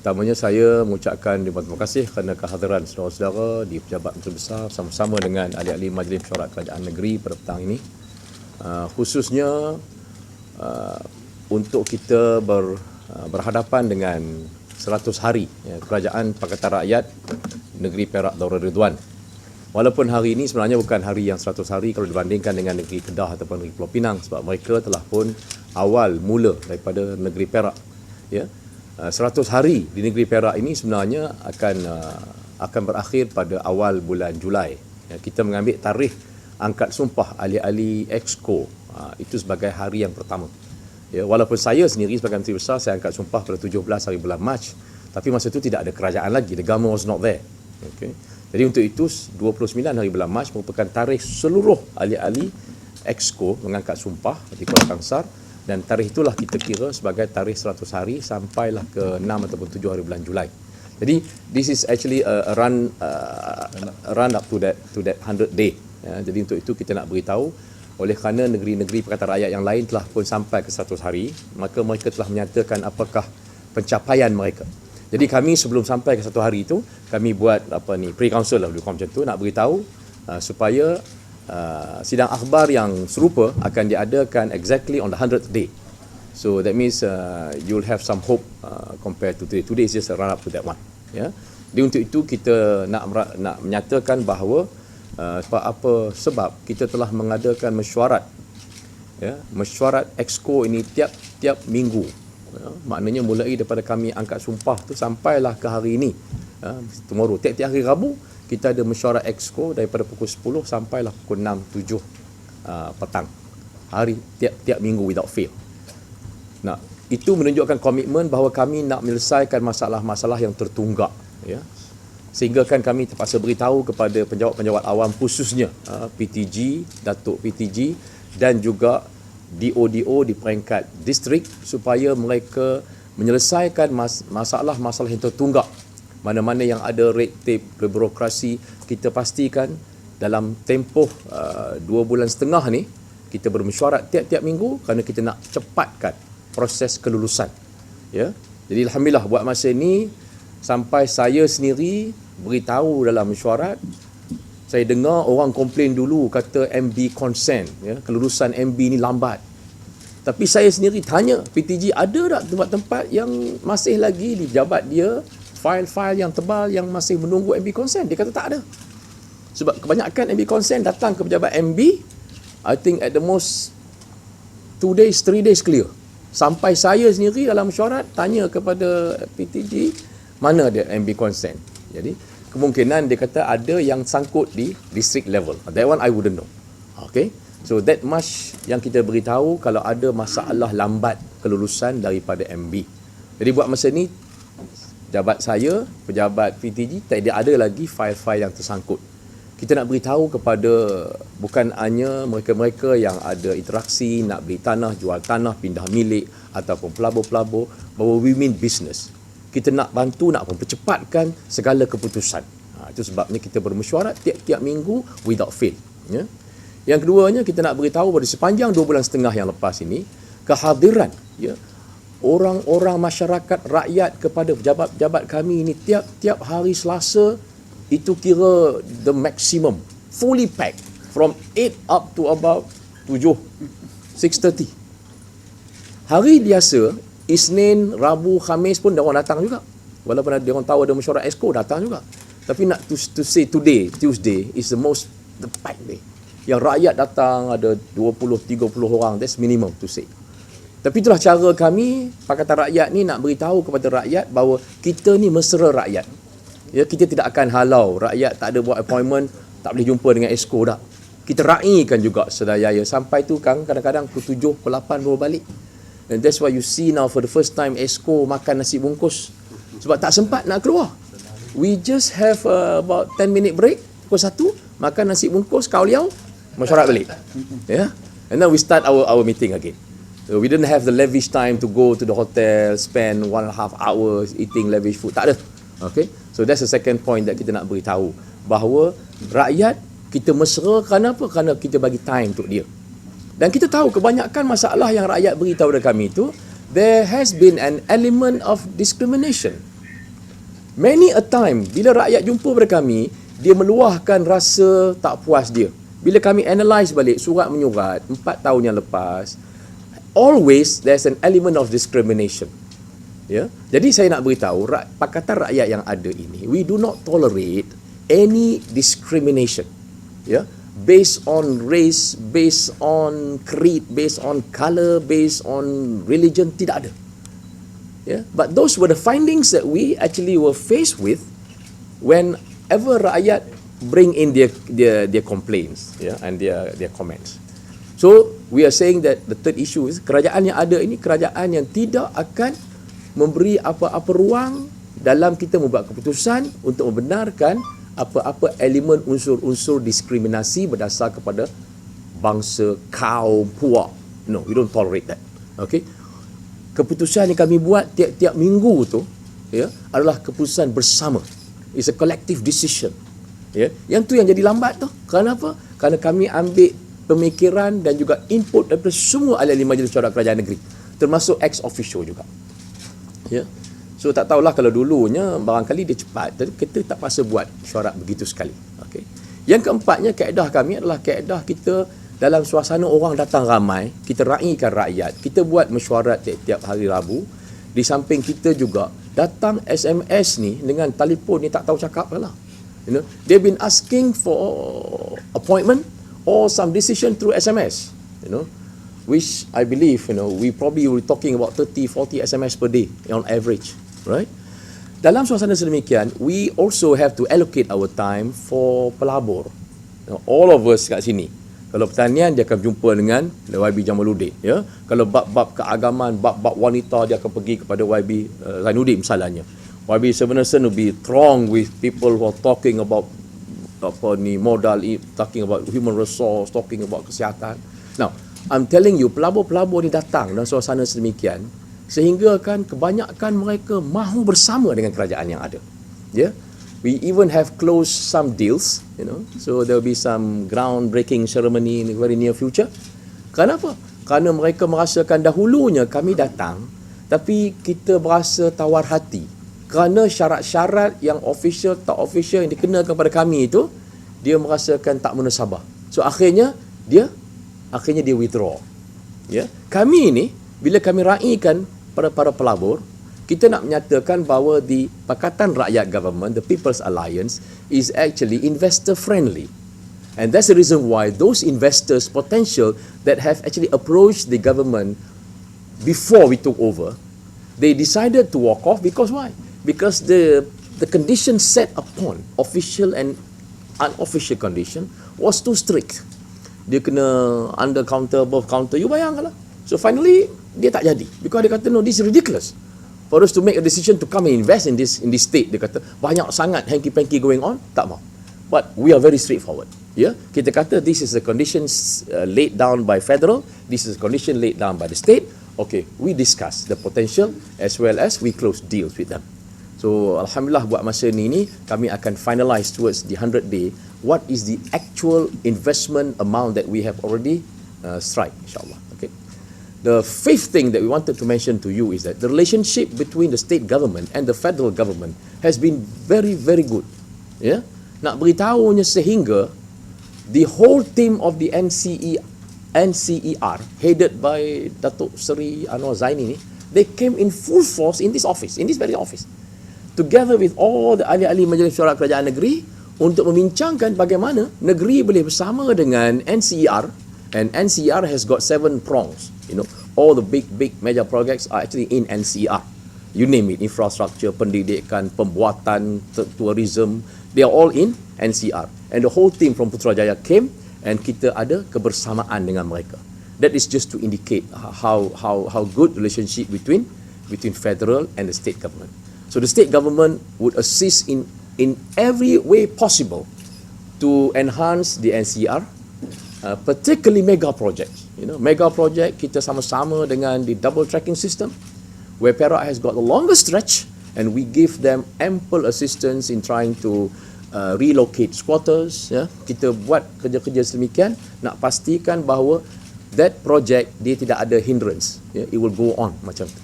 Pertamanya saya mengucapkan terima kasih kerana kehadiran saudara-saudara di Pejabat Menteri Besar bersama-sama dengan ahli-ahli Majlis Mesyuarat Kerajaan Negeri pada petang ini. Khususnya untuk kita berhadapan dengan 100 hari Kerajaan Pakatan Rakyat Negeri Perak Darul Ridwan. Walaupun hari ini sebenarnya bukan hari yang 100 hari kalau dibandingkan dengan negeri Kedah ataupun negeri Pulau Pinang, sebab mereka telah pun awal mula daripada negeri Perak. 100 hari di negeri Perak ini sebenarnya akan berakhir pada awal bulan Julai. Kita mengambil tarikh angkat sumpah ahli-ahli Exco itu sebagai hari yang pertama. Walaupun saya sendiri sebagai Menteri Besar, saya angkat sumpah pada 17 hari bulan Mac, tapi masa itu tidak ada kerajaan lagi, the government was not there. Okay. Jadi untuk itu 29 hari bulan Mac merupakan tarikh seluruh ahli-ahli Exco mengangkat sumpah di Kuala Kangsar, dan tarikh itulah kita kira sebagai tarikh 100 hari sampailah ke 6 ataupun 7 hari bulan Julai. Jadi this is actually a run up to that 100 day. Jadi untuk itu kita nak beritahu, oleh kerana negeri-negeri Pakatan Rakyat yang lain telah pun sampai ke 100 hari, maka mereka telah menyatakan apakah pencapaian mereka. Jadi kami sebelum sampai ke 1 hari itu, kami buat pre-council lah, macam tu, nak beritahu supaya sidang akhbar yang serupa akan diadakan exactly on the 100th day. So that means you'll have some hope compared to today. Today is just a run up to that one. Jadi untuk itu kita nak menyatakan bahawa sebab kita telah mengadakan mesyuarat. Mesyuarat Exco ini tiap minggu. Maknanya mulai daripada kami angkat sumpah tu sampailah ke hari ini. Tomorrow, tiap-tiap hari Rabu kita ada mesyuarat Exco daripada pukul 10 sampailah pukul 6, 7 petang. Hari tiap minggu without fail. Nah, itu menunjukkan komitmen bahawa kami nak menyelesaikan masalah-masalah yang tertunggak. Sehingga kan kami terpaksa beritahu kepada penjawat-penjawat awam, khususnya PTG, Datuk PTG dan juga DO di peringkat distrik, supaya mereka menyelesaikan masalah-masalah yang tertunggak. Mana-mana yang ada red tape, birokrasi, kita pastikan dalam tempoh 2 bulan setengah ni, kita bermesyuarat tiap-tiap minggu kerana kita nak cepatkan proses kelulusan. Jadi alhamdulillah buat masa ni, sampai saya sendiri beritahu dalam mesyuarat, saya dengar orang komplain dulu kata MB consent, kelulusan MB ni lambat. Tapi saya sendiri tanya PTG, ada tak tempat-tempat yang masih lagi di pejabat dia file-file yang tebal yang masih menunggu MB consent? Dia kata tak ada. Sebab kebanyakan MB consent datang ke pejabat MB, I think at the most 2 days, 3 days clear. Sampai saya sendiri dalam mesyuarat tanya kepada PTG, mana dia MB consent. Jadi kemungkinan dia kata ada yang sangkut di district level. That one I wouldn't know. Okay. So that much yang kita beritahu kalau ada masalah lambat kelulusan daripada MB. Jadi buat masa ni, pejabat saya, pejabat PTG, tak ada lagi file-file yang tersangkut. Kita nak beritahu kepada bukan hanya mereka-mereka yang ada interaksi, nak beli tanah, jual tanah, pindah milik ataupun pelabur-pelabur, bahawa we mean business. Kita nak bantu, nak mempercepatkan segala keputusan. Itu sebabnya kita bermesyuarat tiap-tiap minggu without fail. Yang keduanya, kita nak beritahu pada sepanjang 2 bulan setengah yang lepas ini, kehadiran orang-orang masyarakat rakyat kepada pejabat-pejabat kami ini tiap-tiap hari Selasa, itu kira the maximum, fully packed from 8 up to about 7, 6:30. Hari biasa, Isnin, Rabu, Khamis pun orang datang juga. Walaupun dia orang tahu ada mesyuarat Exco, datang juga. Tapi nak to say today, Tuesday is the packed day. Yang rakyat datang ada 20-30 orang, that's minimum to say. Tapi itulah cara kami, Pakatan Rakyat ni, nak beritahu kepada rakyat bahawa kita ni mesra rakyat. Kita tidak akan halau rakyat tak ada buat appointment, tak boleh jumpa dengan Exco dah. Kita raikan juga sedaya. Sampai tu kan kadang-kadang pukul 7, pukul 8 baru balik. And that's why you see now for the first time Exco makan nasi bungkus. Sebab tak sempat nak keluar. We just have about 10 minute break, pukul 1, makan nasi bungkus, kauliau, mesyuarat balik. And then we start our meeting again. So we didn't have the lavish time to go to the hotel, spend 1.5 hours eating lavish food. Tak ada. Okay? So that's the second point that kita nak beritahu. Bahawa rakyat, kita mesra kerana apa? Kerana kita bagi time untuk dia. Dan kita tahu kebanyakan masalah yang rakyat beritahu kepada kami itu, there has been an element of discrimination. Many a time, bila rakyat jumpa pada kami, dia meluahkan rasa tak puas dia. Bila kami analyse balik surat menyurat 4 tahun yang lepas, always there's an element of discrimination. Ya, jadi saya nak beritahu Pakatan Rakyat yang ada ini, we do not tolerate any discrimination. Ya, based on race, based on creed, based on colour, based on religion, tidak ada. Yeah? But those were the findings that we actually were faced with whenever rakyat bring in their complaints, yeah, and their comments. So we are saying that the third issue is kerajaan yang ada ini kerajaan yang tidak akan memberi apa-apa ruang dalam kita membuat keputusan untuk membenarkan apa-apa elemen unsur-unsur diskriminasi berdasar kepada bangsa, kaum, puak. No, we don't tolerate that. Okay? Keputusan yang kami buat tiap-tiap minggu tu, ya, adalah keputusan bersama. It's a collective decision. Ya, yang tu yang jadi lambat tu. Kenapa? Kerana kami ambil pemikiran dan juga input daripada semua ahli-ahli Majlis Mesyuarat Kerajaan Negeri, termasuk ex officio juga. Ya. So tak tahulah kalau dulunya barangkali dia cepat, jadi kita tak pasal buat mesyuarat begitu sekali. Okey. Yang keempatnya, kaedah kami adalah kaedah kita dalam suasana orang datang ramai, kita raikan rakyat, kita buat mesyuarat tiap-tiap hari Rabu. Di samping kita juga datang SMS ni dengan telefon ni tak tahu cakap lah. You know, they've been asking for appointment or some decision through SMS. You know, which I believe, you know, we probably were talking about 30-40 SMS per day on average, right? Dalam suasana sedemikian, we also have to allocate our time for pelabur. You know, all of us kat sini. Kalau pertanian, dia akan jumpa dengan YB Jamaluddin. Ya? Kalau bab-bab keagamaan, bab-bab wanita, dia akan pergi kepada YB Zainuddin misalnya. YB Sevenerson will be thronged with people who are talking about modal, talking about human resource, talking about kesihatan. Now, I'm telling you, pelabur-pelabur ni datang dalam suasana sedemikian, sehingga kan kebanyakan mereka mahu bersama dengan kerajaan yang ada. Ya? We even have closed some deals, you know, so there will be some groundbreaking ceremony in the very near future. Kenapa? Kerana mereka merasakan dahulunya kami datang, tapi kita berasa tawar hati. Kerana syarat-syarat yang official, tak official yang dikenakan kepada kami itu, dia merasakan tak menasabah. So akhirnya dia withdraw. Ya, kami ini bila kami raikan pada para pelabur, kita nak menyatakan bahawa di Pakatan Rakyat Government, the People's Alliance, is actually investor friendly. And that's the reason why those investors potential that have actually approached the government before we took over, they decided to walk off because why? Because the condition set upon official and unofficial condition was too strict. Dia kena under counter, above counter, you bayangkanlah. So finally, dia tak jadi. Because dia kata, no, this is ridiculous. For us to make a decision to come and invest in this state, dia kata banyak sangat hanky-panky going on, tak mau. But we are very straightforward. Yeah, kita kata this is the conditions laid down by federal, this is the condition laid down by the state. Okay, we discuss the potential as well as we close deals with them. So alhamdulillah buat masa ni kami akan finalize towards the 100 day what is the actual investment amount that we have already strike, insyaAllah. Okay. The fifth thing that we wanted to mention to you is that the relationship between the state government and the federal government has been very, very good. Yeah? Nak beritahunya sehingga the whole team of the NCER headed by Datuk Seri Anwar Zaini ni, they came in full force in this office, in this very office, together with all the ahli-ahli Majlis Mesyuarat Kerajaan Negeri untuk membincangkan bagaimana negeri boleh bersama dengan NCER, and NCER has got 7 prongs. You know, all the big major projects are actually in NCER. You name it, infrastructure, pendidikan, pembuatan, tourism, they are all in NCER. And the whole team from Putrajaya came and kita ada kebersamaan dengan mereka. That is just to indicate how good relationship between federal and the state government. So the state government would assist in every way possible to enhance the NCER, particularly mega projects. You know, mega project kita sama-sama dengan the double tracking system, where Perak has got the longest stretch, and we give them ample assistance in trying to relocate squatters. Ya, kita buat kerja-kerja sedemikian nak pastikan bahawa that project dia tidak ada hindrance. Ya, it will go on macam tu.